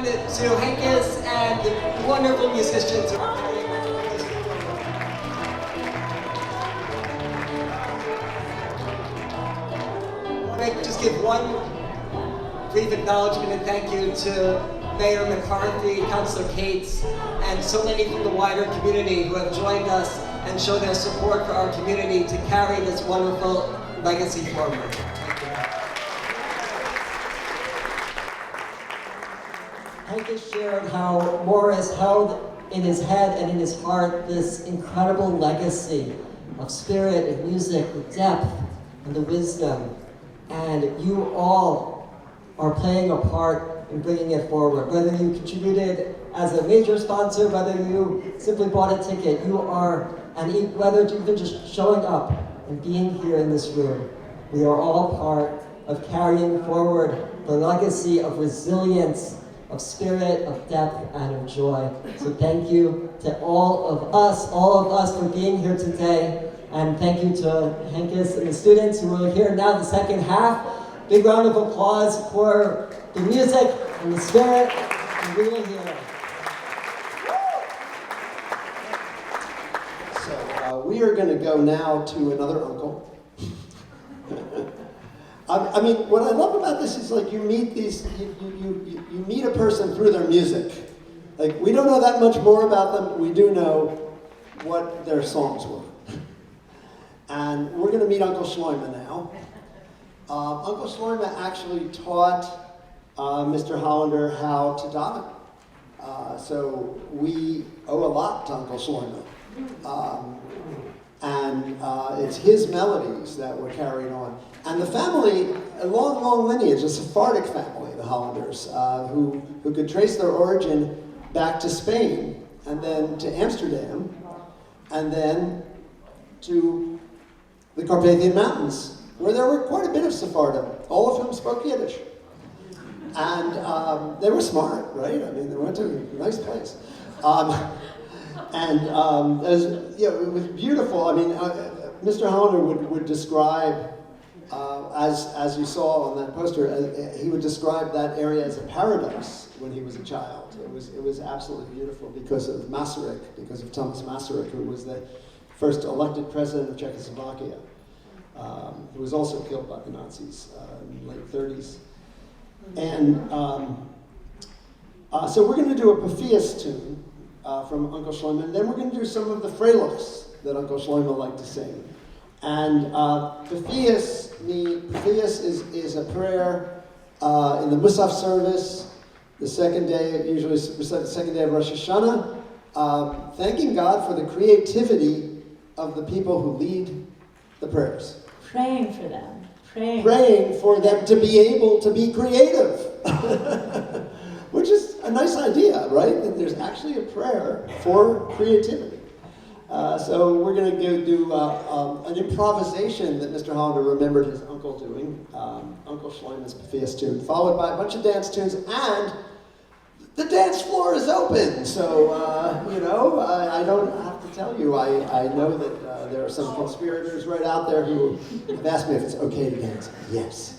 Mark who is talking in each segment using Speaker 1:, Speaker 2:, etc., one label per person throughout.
Speaker 1: to Hankus and the wonderful musicians. I want to just give one brief acknowledgement and thank you to Mayor McCarthy, Councilor Cates, and so many from the wider community who have joined us and shown their support for our community to carry this wonderful legacy forward. Hankus shared how Morris held in his head and in his heart this incredible legacy of spirit and music, the depth and the wisdom. And you all are playing a part in bringing it forward. Whether you contributed as a major sponsor, whether you simply bought a ticket, you are, and whether even just showing up and being here in this room, we are all part of carrying forward the legacy of resilience, of spirit, of depth, and of joy. So thank you to all of us for being here today. And thank you to Hankus and the students who are here now, the second half. Big round of applause for the music and the spirit, and we will hear.
Speaker 2: So we are going to go now to another uncle. I mean, what I love about this is like you meet these, you meet a person through their music. Like we don't know that much more about them. We do know what their songs were. And we're going to meet Uncle Shloima now. Uncle Shloima actually taught Mr. Hollender how to daven. So we owe a lot to Uncle Shloima. And it's his melodies that were carried on. And the family, a long, long lineage, a Sephardic family, the Hollenders, who could trace their origin back to Spain, and then to Amsterdam, and then to the Carpathian Mountains, where there were quite a bit of Sephardim, all of whom spoke Yiddish. And they were smart, right? I mean, they went to a nice place. As, you know, it was beautiful. I mean, Mr. Hollender would describe, as you saw on that poster, he would describe that area as a paradise when he was a child. It was absolutely beautiful because of Masaryk, because of Thomas Masaryk, who was the first elected president of Czechoslovakia, who was also killed by the Nazis in the late 30s. And so we're going to do a Paphias tune from Uncle Shloima, and then we're going to do some of the Freiluchs that Uncle Shloima liked to sing. And Paphias is a prayer in the Musaf service, the second day, usually the second day of Rosh Hashanah, thanking God for the creativity of the people who lead the prayers.
Speaker 3: Praying for them.
Speaker 2: Praying for them to be able to be creative. Which is a nice idea, right? That there's actually a prayer for creativity. So we're going to do an improvisation that Mr. Hollender remembered his uncle doing, Uncle Shloima's Paphias tune, followed by a bunch of dance tunes, and the dance floor is open. So, you know, I don't have to tell you. I know that there are some conspirators right out there who have asked me if it's okay to dance. Yes.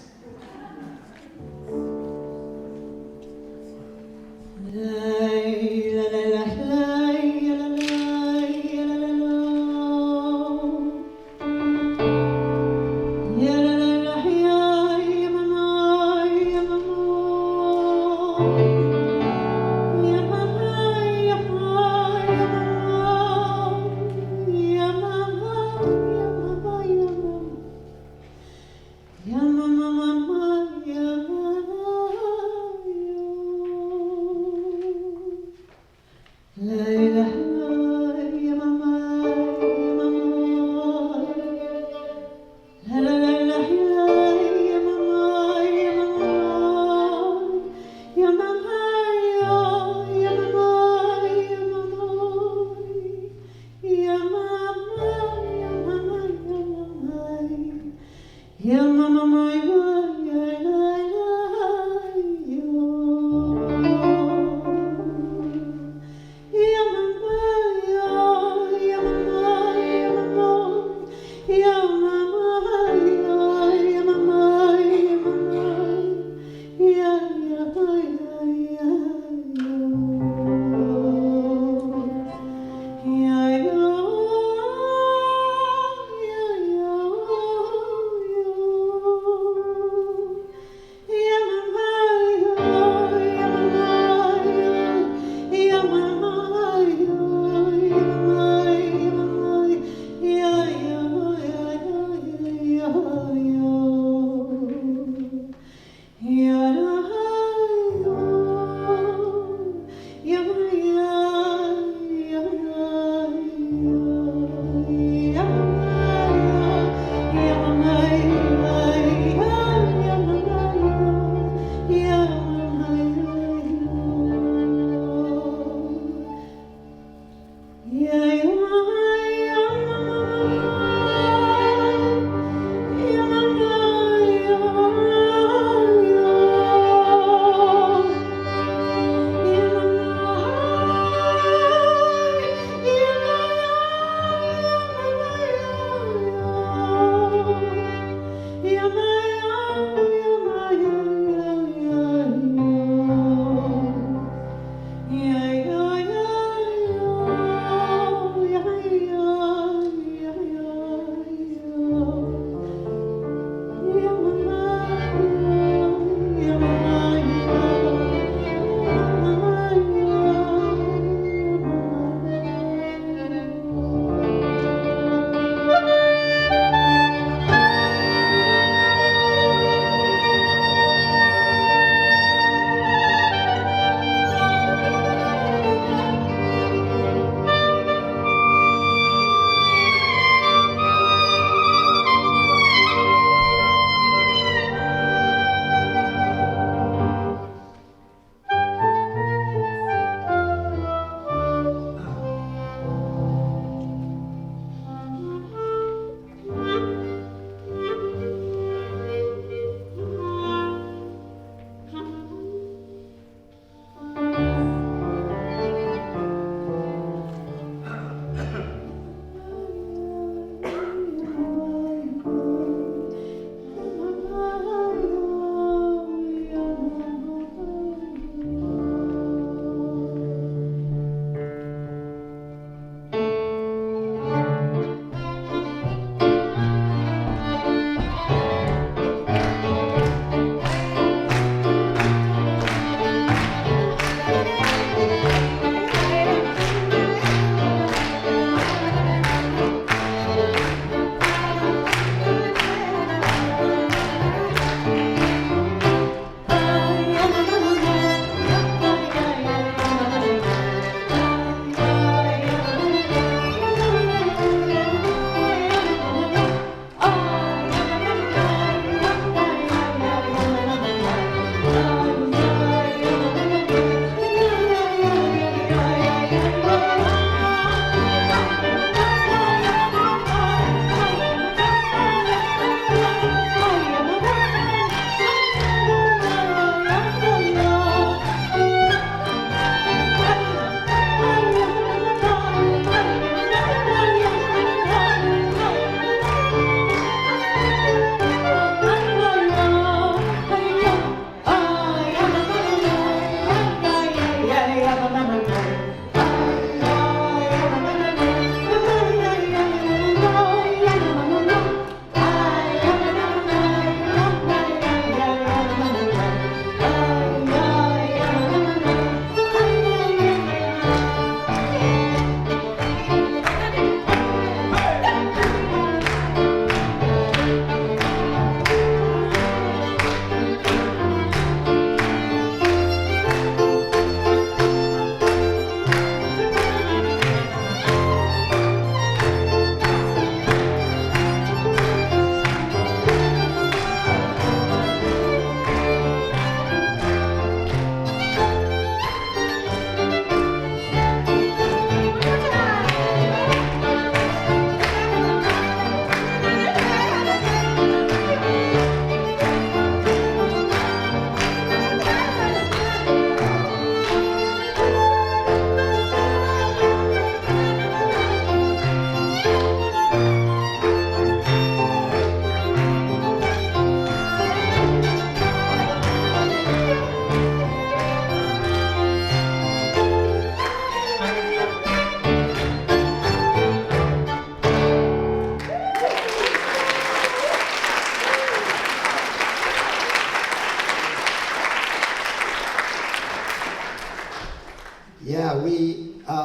Speaker 2: Yeah,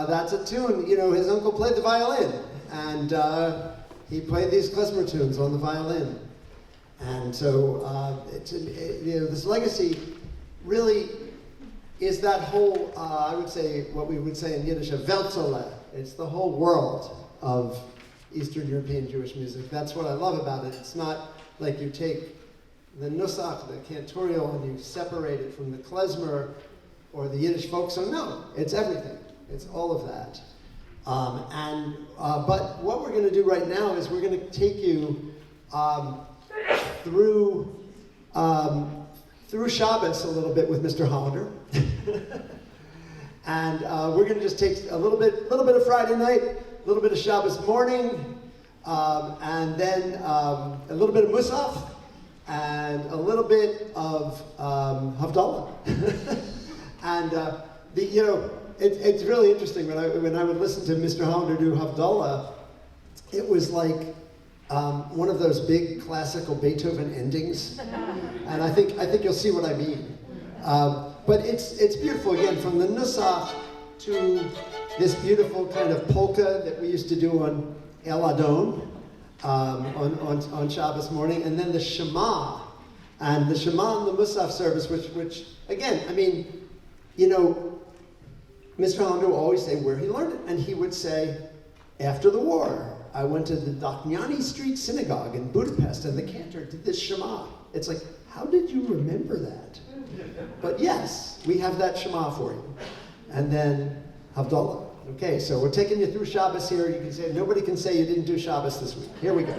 Speaker 2: that's a tune. You know, his uncle played the violin, and he played these klezmer tunes on the violin. And so, this legacy really is that whole, I would say, what we would say in Yiddish, a Weltzolle. It's the whole world of Eastern European Jewish music. That's what I love about it. It's not like you take the nusach, the cantorial, and you separate it from the klezmer or the Yiddish folk song. No, it's everything. It's all of that. But what we're going to do right now is we're going to take you through Shabbos a little bit with Mr. Hollender. And we're going to just take a little bit of Friday night, a little bit of Shabbos morning, and then a little bit of Musaf, and a little bit of Havdalah. And it's really interesting when I would listen to Mr. Hollender do Havdalah, it was like one of those big classical Beethoven endings, and I think you'll see what I mean. But it's beautiful, again, from the Nusach to this beautiful kind of polka that we used to do on El Adon on Shabbos morning, and then the Shema, and the Shema and the Musaf service, which again, I mean, you know, Mr. Hollender would always say where he learned it, and he would say, after the war, I went to the Docniani Street Synagogue in Budapest, and the cantor did this Shema. It's like, how did you remember that? But yes, we have that Shema for you. And then Havdalah. Okay, so we're taking you through Shabbos here. You can say, nobody can say you didn't do Shabbos this week. Here we go.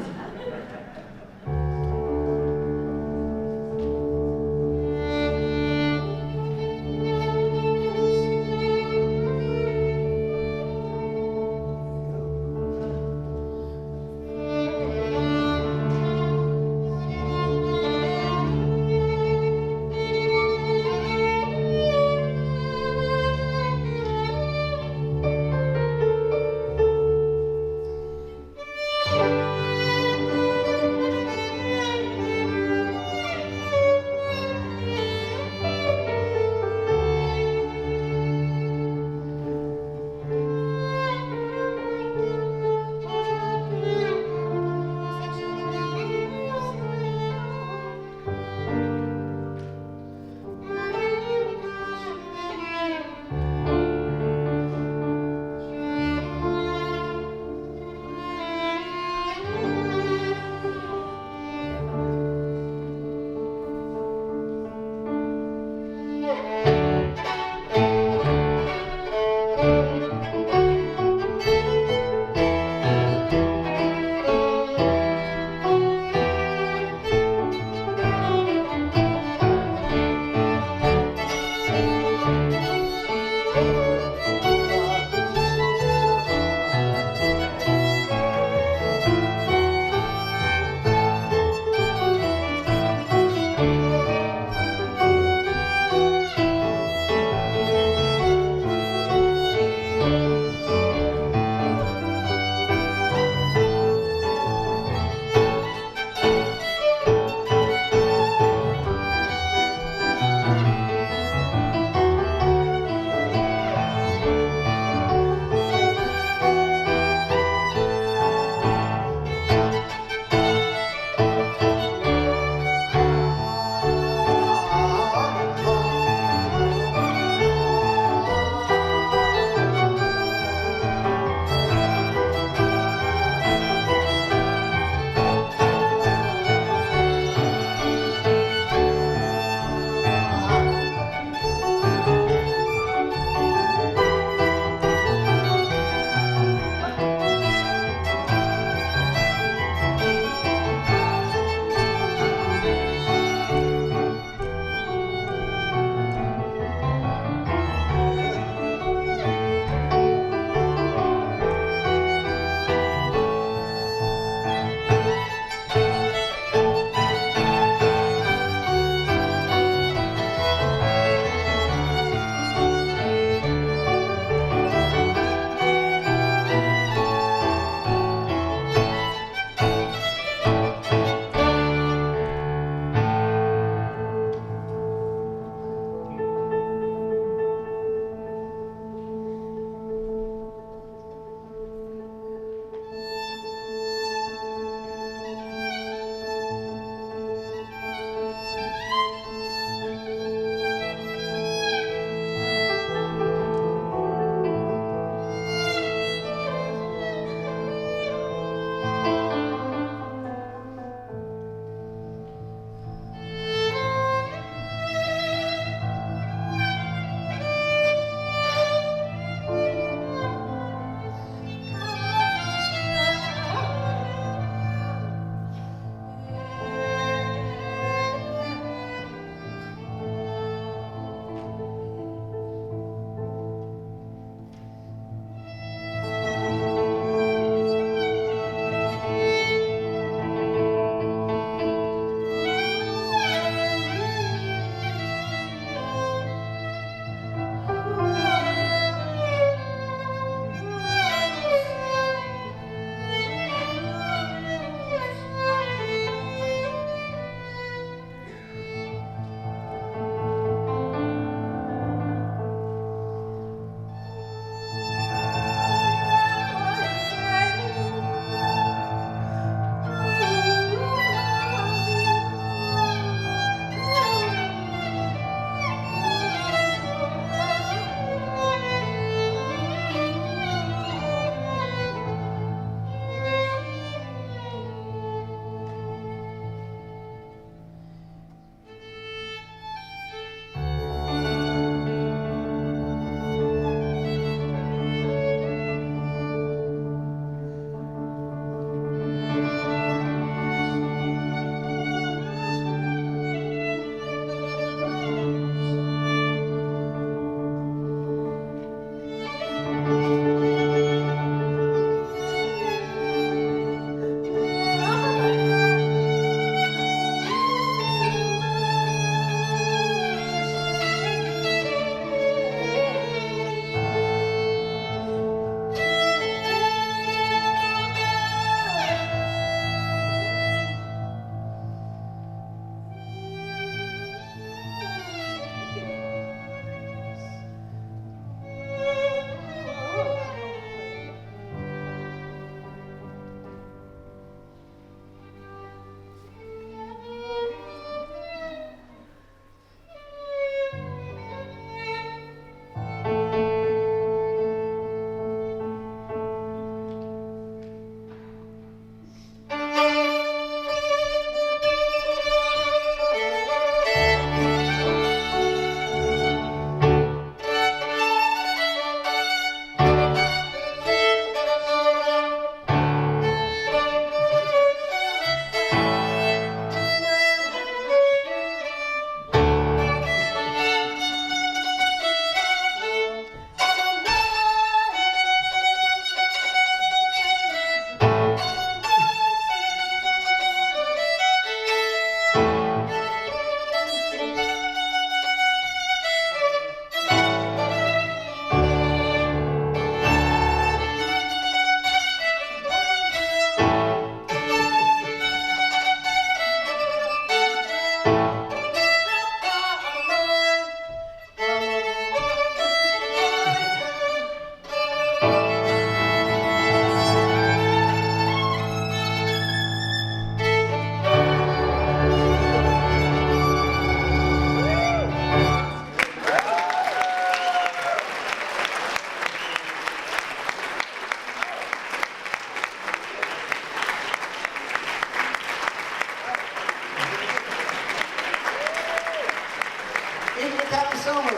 Speaker 2: Sommer.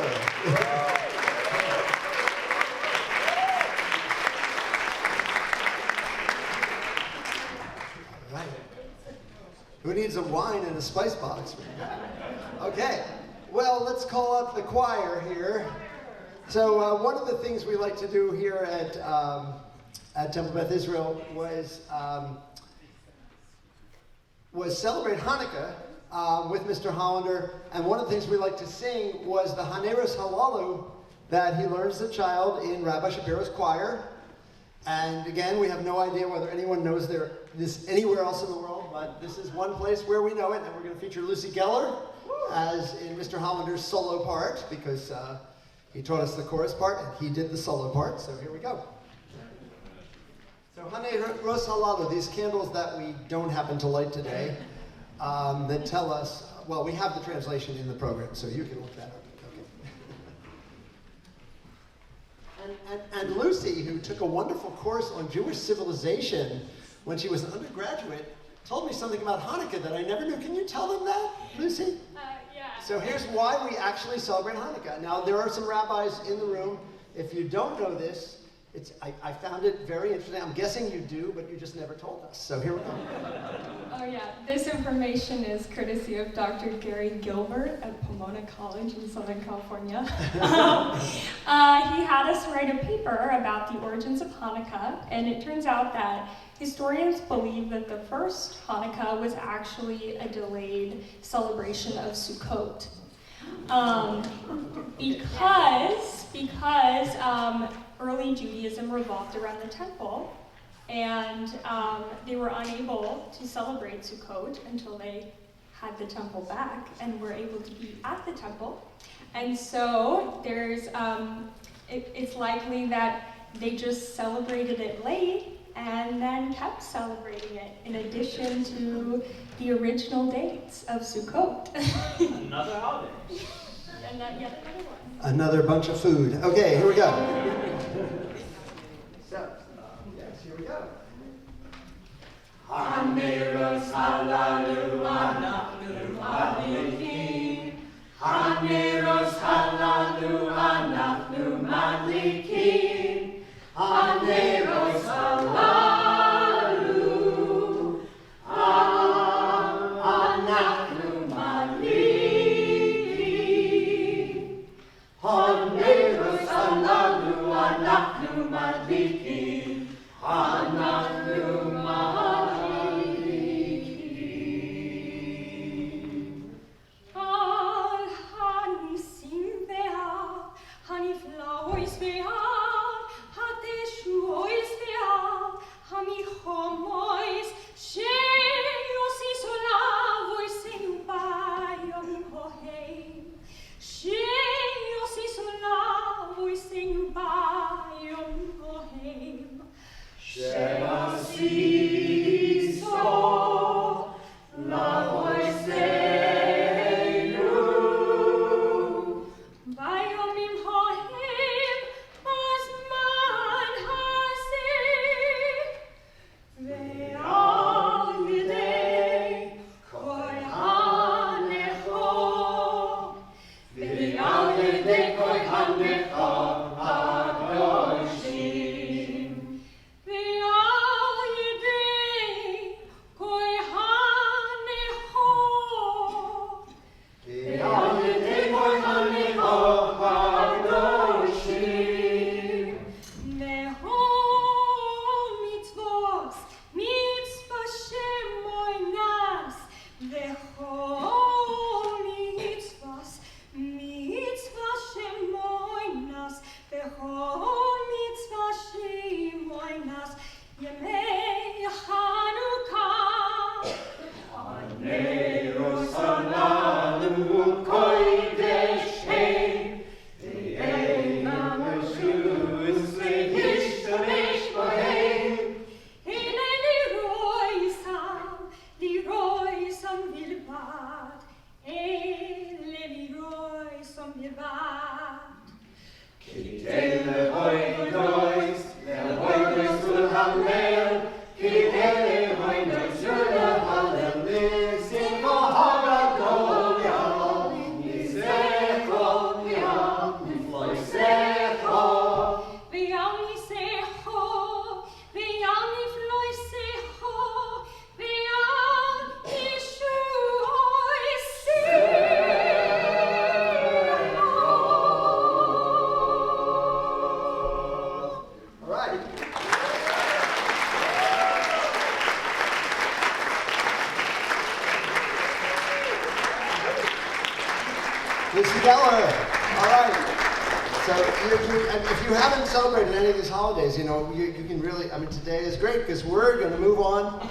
Speaker 2: Who needs a wine and a spice box? Okay, well, let's call up the choir here. So one of the things we like to do here at Temple Beth Israel was celebrate Hanukkah with Mr. Hollender, and one of the things we like to sing was the Haneros Halalu that he learns as a child in Rabbi Shapiro's choir. And again, we have no idea whether anyone knows this anywhere else in the world, but this is one place where we know it, and we're going to feature Lucy Geller as in Mr. Hollender's solo part, because he taught us the chorus part, and he did the solo part, so here we go. So Haneros Halalu, these candles that we don't happen to light today, that tell us, well, we have the translation in the program, so you can look that up. And Lucy, who took a wonderful course on Jewish civilization when she was an undergraduate, told me something about Hanukkah that I never knew. Can you tell them that, Lucy?
Speaker 3: Yeah.
Speaker 2: So here's why we actually celebrate Hanukkah. Now, there are some rabbis in the room. If you don't know this, I found it very interesting. I'm guessing you do, but you just never told us. So here we go.
Speaker 3: Oh yeah, this information is courtesy of Dr. Gary Gilbert at Pomona College in Southern California. He had us write a paper about the origins of Hanukkah, and it turns out that historians believe that the first Hanukkah was actually a delayed celebration of Sukkot. Because early Judaism revolved around the temple, and they were unable to celebrate Sukkot until they had the temple back and were able to be at the temple. And so it's likely that they just celebrated it late and then kept celebrating it in addition to the original dates of Sukkot.
Speaker 4: Another holiday.
Speaker 3: And yet another one.
Speaker 2: Another bunch of food. Okay, here we go. So, yes, here we go.
Speaker 4: Haneros halalu anachnu madlikin. Haneros halalu anachnu madlikin. Haneros halalu anachnu madlikin. Haneros halalu anachnu madlikin. Anachnu madlikin.
Speaker 3: Hani simbeat, hani flowers beat, hate shuois beat, hani homois, sheyos isolavois senubaiom hoheim, sheyos isolavois senubaiom hoheim.
Speaker 4: Shemasiso lavoiseinu.
Speaker 3: Vayomim hoheim basman haseh. Ve'al yedei kohanecho.
Speaker 4: Ve'al yedei kohanecho hadoshim.
Speaker 3: Ve'al yedei kohanecho.
Speaker 4: Ve'al yedei kohanecho hadoshim.
Speaker 3: Neho mitzvos, mitzvah shemoinas. Ve'ho mitzvos, mitzvah shemoinas. Ve'ho mitzvah shemoinas. Yemei Chanukah.
Speaker 4: Haneros halalu kodesh hein. Ve'enam Jews lehishtamesh bohem.
Speaker 3: Hine liroisam bilbad. Ele liroisam bilbad.
Speaker 4: Kidei lehoidois ulhalel. Kidei lehoidois ulhalel. Nisim hagadol yal. Nizecho
Speaker 2: Geller. All right. So if you haven't celebrated any of these holidays, you know, you can really, I mean, today is great because we're going to move on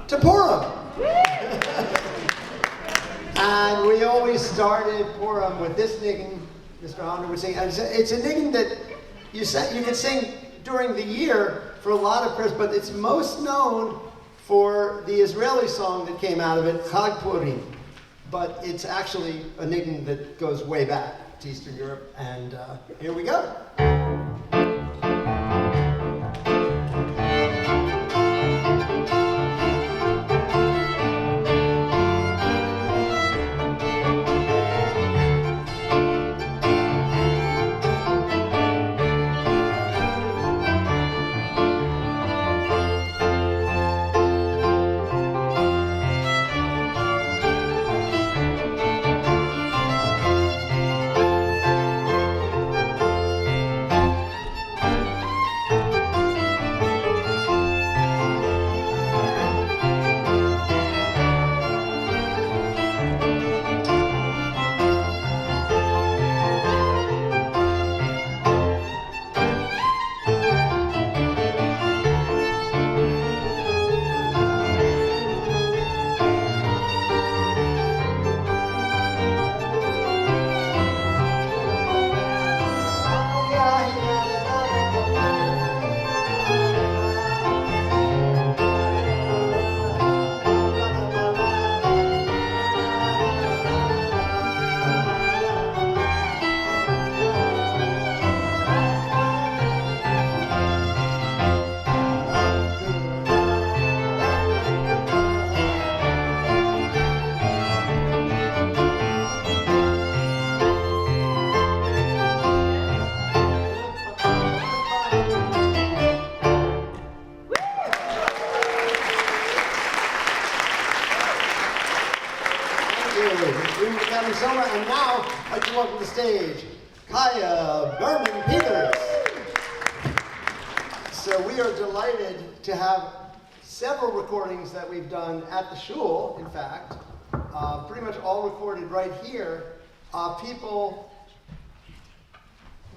Speaker 2: to Purim. And we always started Purim with this niggin, Mr. Hollender would sing. And it's a niggin that you can sing during the year for a lot of prayers, but it's most known for the Israeli song that came out of it, Chag Purim. But it's actually a niggin that goes way back to Eastern Europe, and here we go. And now, I'd like to welcome to the stage, Kaya Berman-Peters. So we are delighted to have several recordings that we've done at the shul, in fact, pretty much all recorded right here, people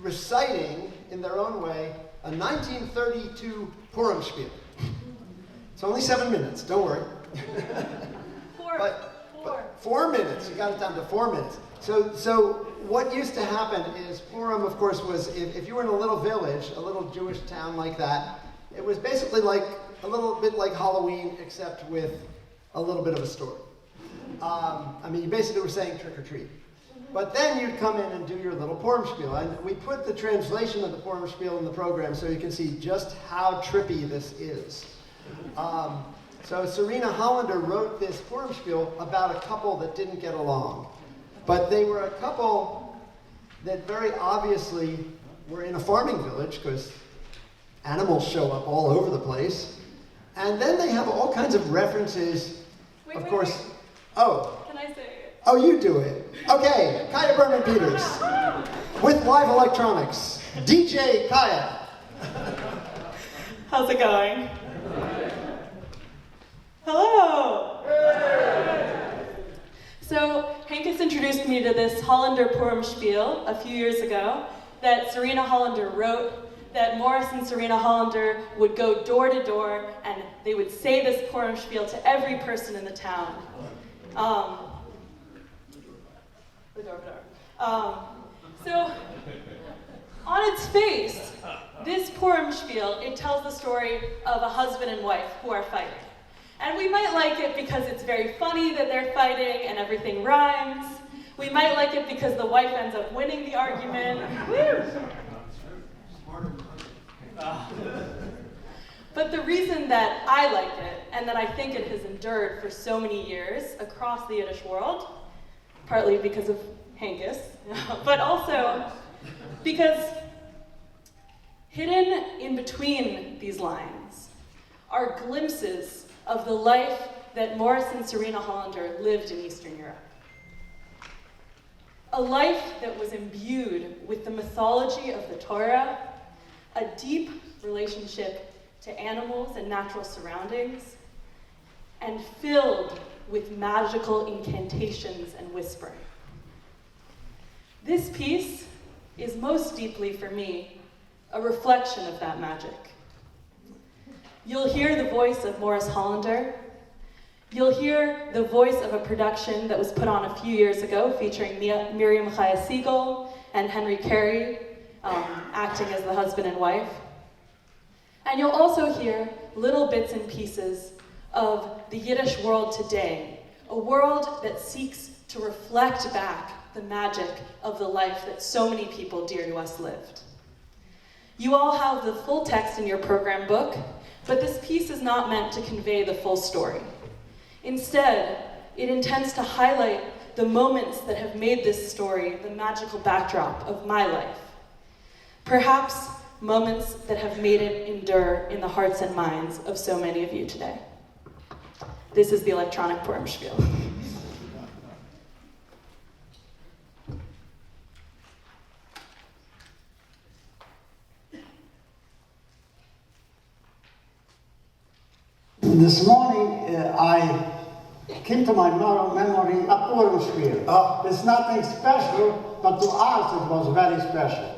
Speaker 2: reciting in their own way a 1932 Purim spiel. It's only 7 minutes, don't worry. But 4 minutes. You got it down to 4 minutes. So what used to happen is Purim, of course, was if you were in a little village, a little Jewish town like that, it was basically like a little bit like Halloween, except with a little bit of a story. I mean, you basically were saying trick or treat. But then you'd come in and do your little Purim spiel. And we put the translation of the Purim spiel in the program so you can see just how trippy this is. So Serena Hollender wrote this Purim spiel about a couple that didn't get along. But they were a couple that very obviously were in a farming village because animals show up all over the place. And then they have all kinds of references, of course.
Speaker 3: Wait.
Speaker 2: Oh.
Speaker 3: Can I say it?
Speaker 2: Oh, you do it. Okay, Kaya Berman-Peters with live electronics. DJ Kaya.
Speaker 5: How's it going? Hello! So, Hankus introduced me to this Hollender Purim spiel a few years ago that Serena Hollender wrote, that Morris and Serena Hollender would go door to door and they would say this Purim spiel to every person in the town. So, on its face, this Purim spiel, it tells the story of a husband and wife who are fighting. And we might like it because it's very funny that they're fighting and everything rhymes. We might like it because the wife ends up winning the argument. But the reason that I like it, and that I think it has endured for so many years across the Yiddish world, partly because of Hankus, but also because hidden in between these lines are glimpses of the life that Morris and Serena Hollender lived in Eastern Europe. A life that was imbued with the mythology of the Torah, a deep relationship to animals and natural surroundings, and filled with magical incantations and whispering. This piece is most deeply for me a reflection of that magic. You'll hear the voice of Morris Hollender. You'll hear the voice of a production that was put on a few years ago featuring Miriam Chaya Siegel and Henry Carey acting as the husband and wife. And you'll also hear little bits and pieces of the Yiddish world today, a world that seeks to reflect back the magic of the life that so many people dear to us lived. You all have the full text in your program book, but this piece is not meant to convey the full story. Instead, it intends to highlight the moments that have made this story the magical backdrop of my life. Perhaps moments that have made it endure in the hearts and minds of so many of you today. This is the electronic Purim spiel.
Speaker 6: This morning, I came to my memory a Purim spiel. It's nothing special, but to us it was very special.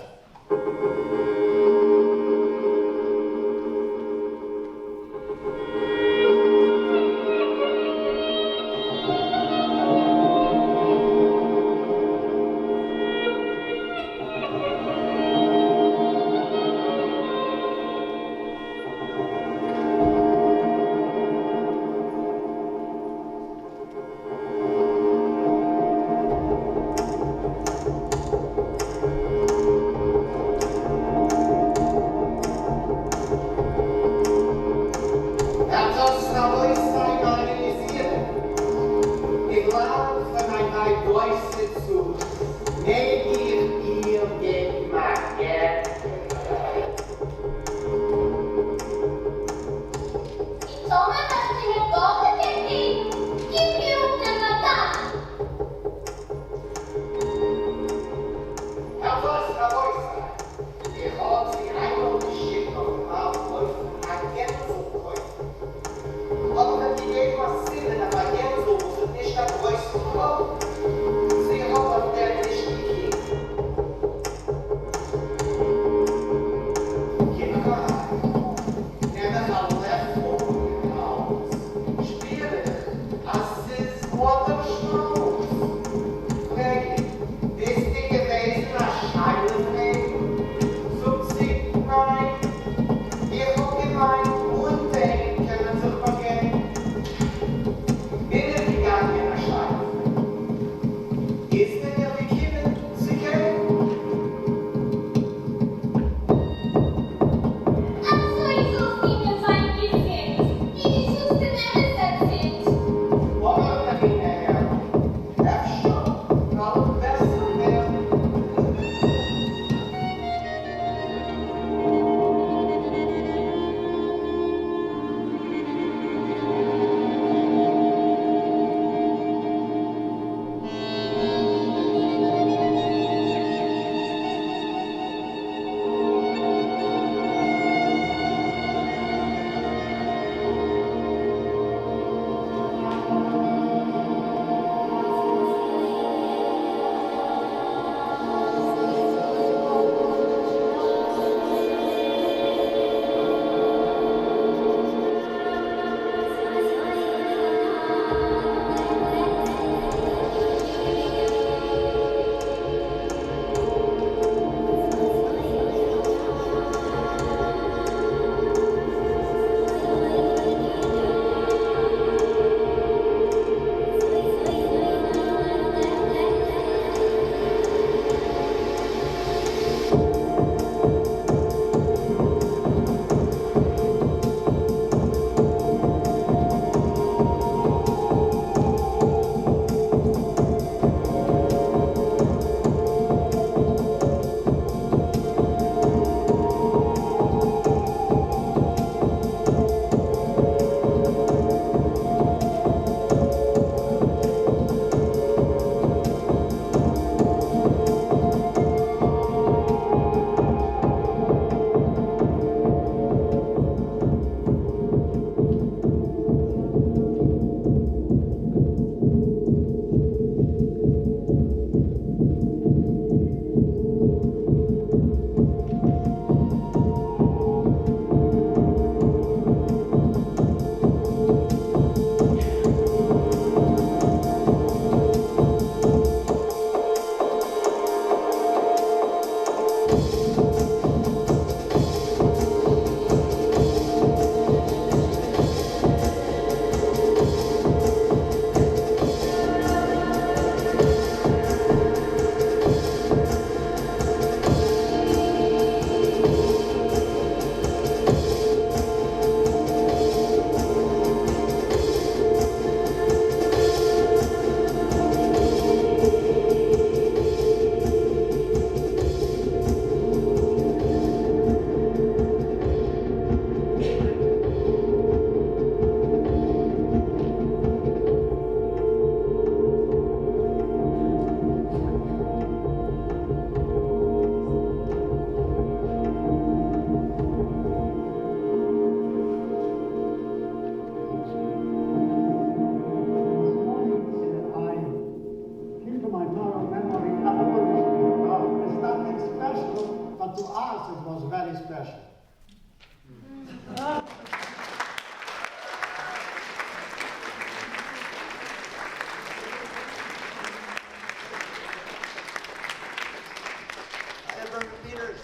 Speaker 2: Temple Peters,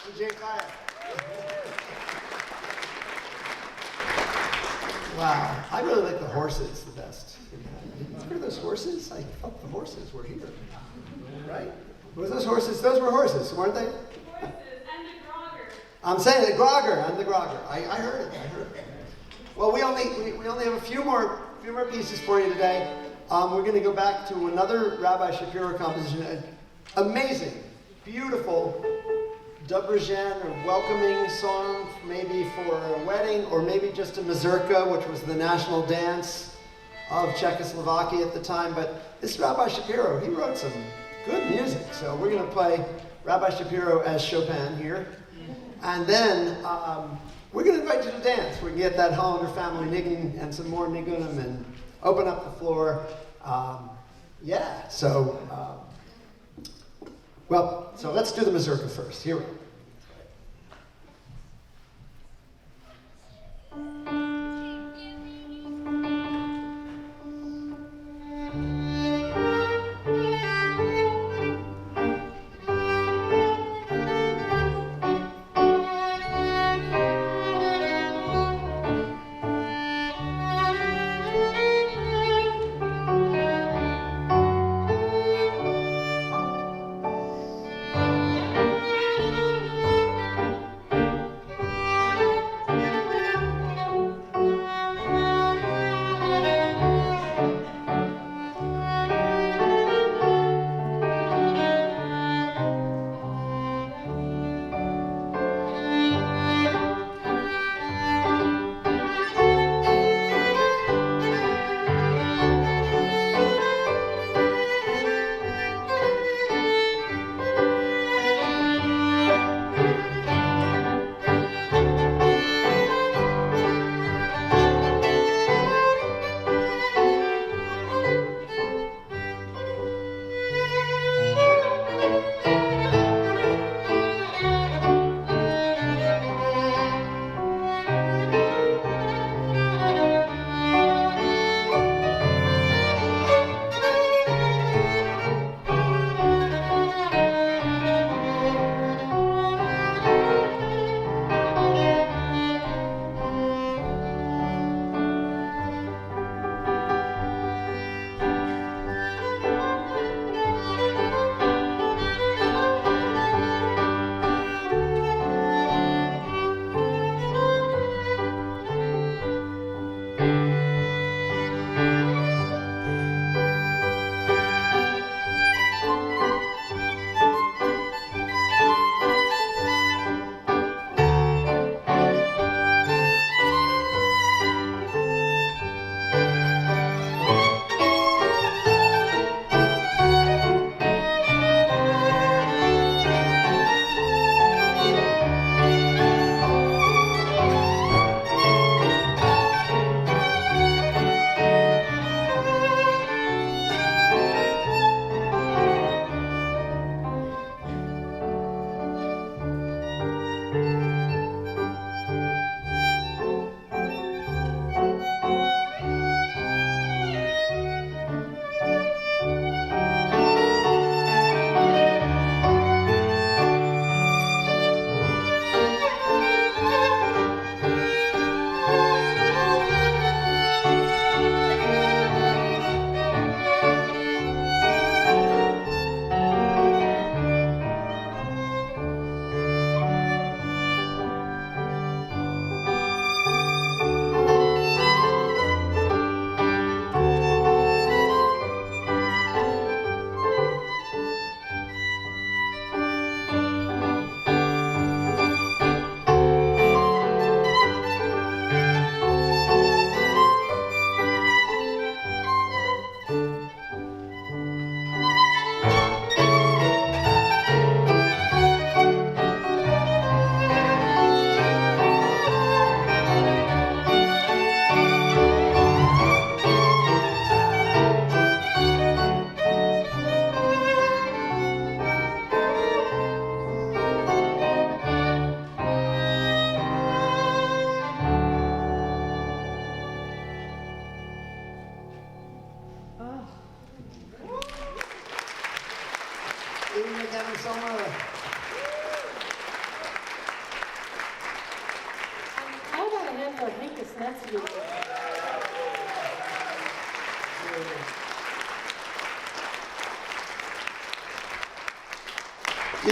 Speaker 2: DJ Kaya. Wow, I really like the horses the best. Look at those horses. I thought the horses were here, right? Were those horses? Those were horses, weren't they?
Speaker 5: Horses and the grogger.
Speaker 2: I'm saying the grogger. I'm the grogger. I heard it. Well, we only have a few more pieces for you today. We're going to go back to another Rabbi Shapiro composition. An amazing, beautiful Dobrzen or welcoming song, maybe for a wedding, or maybe just a mazurka, which was the national dance of Czechoslovakia at the time. But this Rabbi Shapiro, he wrote some good music. So we're going to play Rabbi Shapiro as Chopin here. And then we're going to invite you to dance. We can get that Hollender family niggin and some more niggunim and open up the floor. So let's do the mazurka first. Here we go.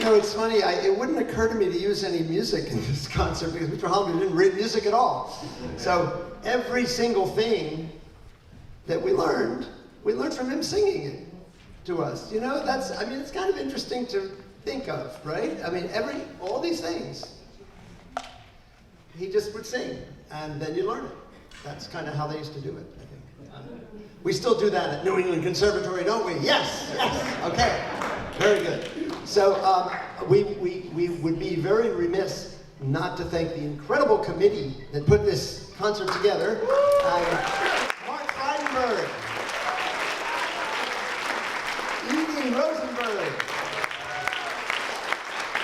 Speaker 2: know, it's funny, it wouldn't occur to me to use any music in this concert because Mr. Hollender didn't read music at all. So every single thing that we learned from him singing it to us. You know, it's kind of interesting to think of, right? I mean, all these things, he just would sing, and then you learn it. That's kind of how they used to do it, I think. We still do that at New England Conservatory, don't we? Yes, okay, very good. So we would be very remiss not to thank the incredible committee that put this concert together. Mark Feidenberg, Edie Rosenberg,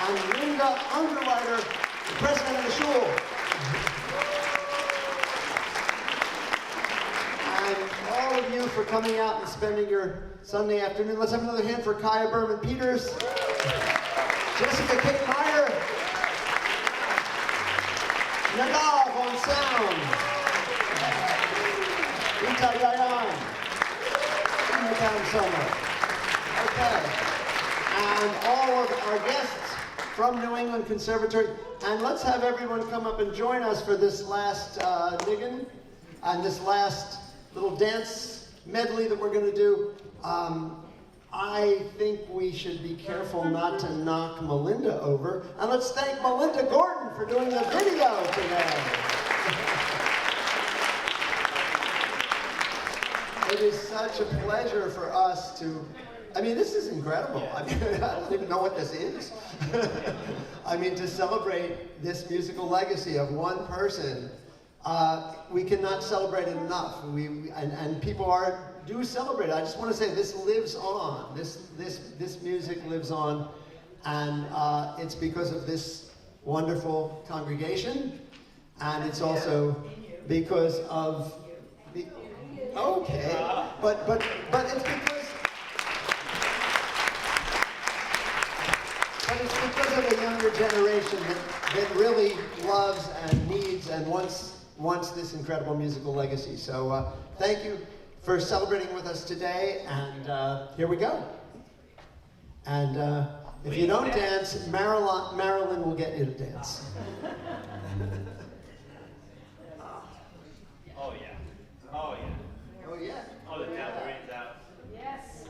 Speaker 2: and Linda Underwriter, the president of the shul. And all of you for coming out and spending your Sunday afternoon. Let's have another hand for Kaya Berman-Peters, Jessica Kate Meyer, Nadav on sound, Ita Dayan, Town Summer. Okay. And all of our guests from New England Conservatory. And let's have everyone come up and join us for this last niggin and this last little dance medley that we're going to do. I think we should be careful not to knock Melinda over. And let's thank Melinda Gordon for doing the video today. It is such a pleasure for us to, I mean, this is incredible. I mean, I don't even know what this is. I mean, to celebrate this musical legacy of one person, we cannot celebrate it enough. And people do celebrate it. I just want to say this lives on. This music lives on, and it's because of this wonderful congregation, and it's also because of the. Okay, but it's because of a younger generation that really loves and needs and wants this incredible musical legacy. So thank you for celebrating with us today, and here we go. And if you don't dance, Marilyn will get you to dance.
Speaker 7: Oh yeah. Oh yeah.
Speaker 2: Oh yeah.
Speaker 7: Oh, the tabourine's out.
Speaker 5: Yes.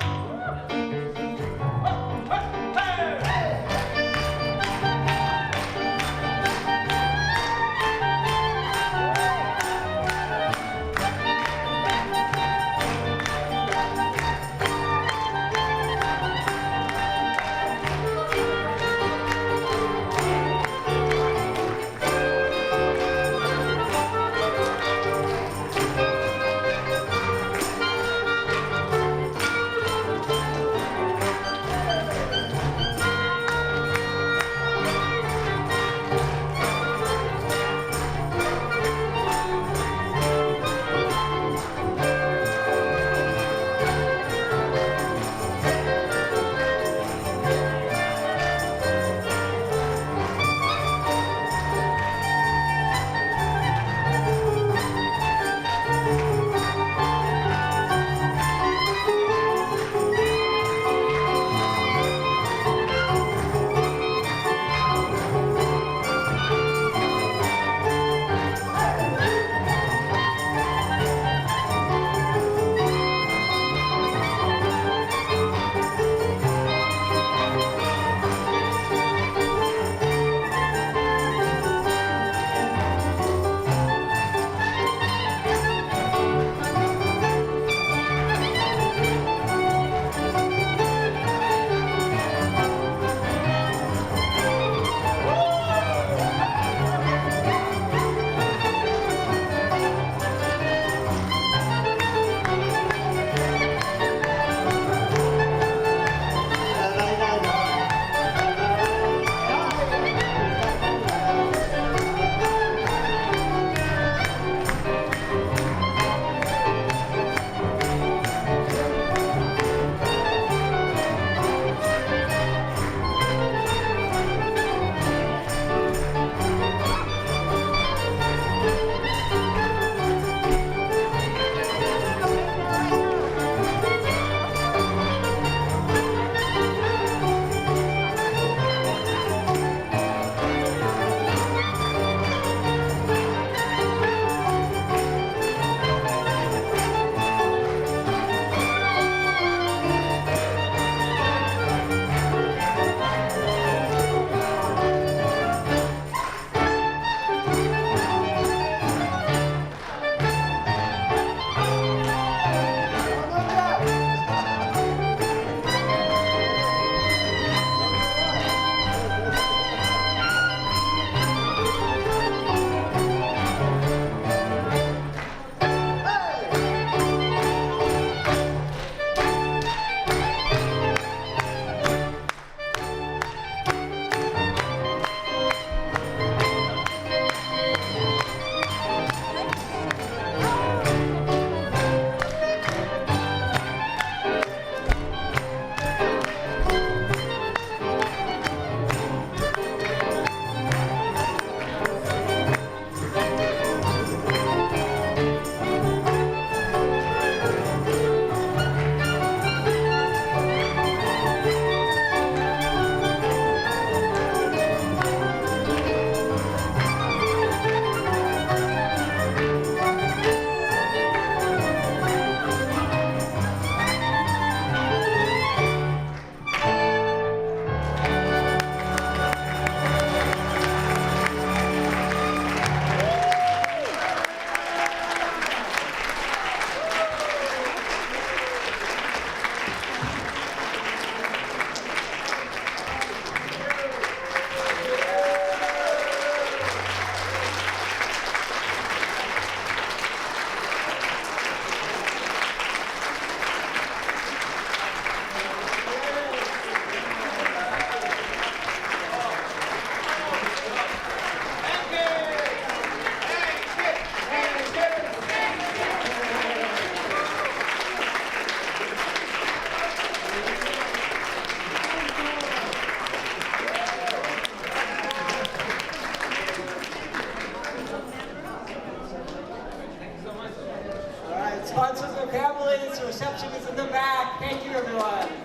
Speaker 1: production is in the back. Thank you, everyone.